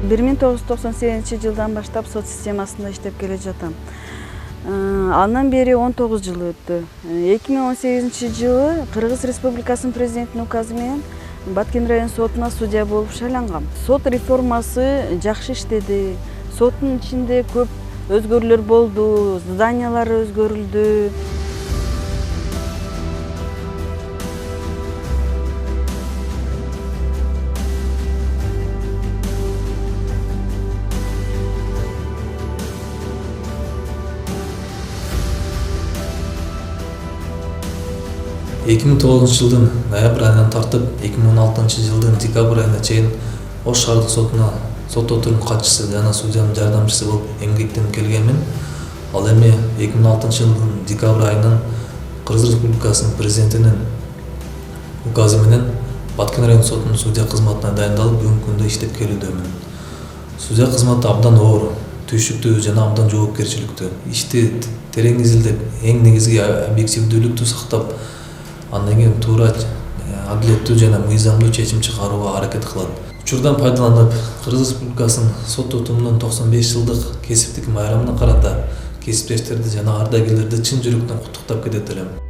1998-жылдан баштап сот системасында иштеп келе жатам. Андан бери 19 жыл өттү. 2018-жылы Кыргыз Республикасынын президентинин указы менен Баткен район сотуна судья болуп шайлангам. Сот реформасы жакшы иштеди. Соттун ичинде көп өзгөрүүлөр болду, зданиялар өзгөрүлдү. 2009 жылдын ноябрь айынан тартып 2016 жылдын декабрь айына чейин Ош шаардык сотуна сот отурум катчысы жана судьянын жардамчысы болуп эмгектенип келгенмин. Ал эми 2006 жылдын декабрь айынан Кыргыз Республикасынын президентинин указы менен Баткен район сотунун судья кызматына дайындалып, бүгүнкү күндө иштеп келүүдөмүн. Судья кызматы абдан оор, түйшүктүү жана абдан жоопкерчиликтүү. Ишти терең изилдеп, эң негизги объективдүүлүктү сактап, андан кийин туура, адилеттүү жана мыйзамдуу чечим чыгарууга аракет кылат. Учурдан пайдаланып, Кыргыз Республикасынын сот тутумунун 95 жылдык кесиптик майрамына карата кесиптештерди жана ардагерлерди чын жүрөктөн куттуктап кетет элем.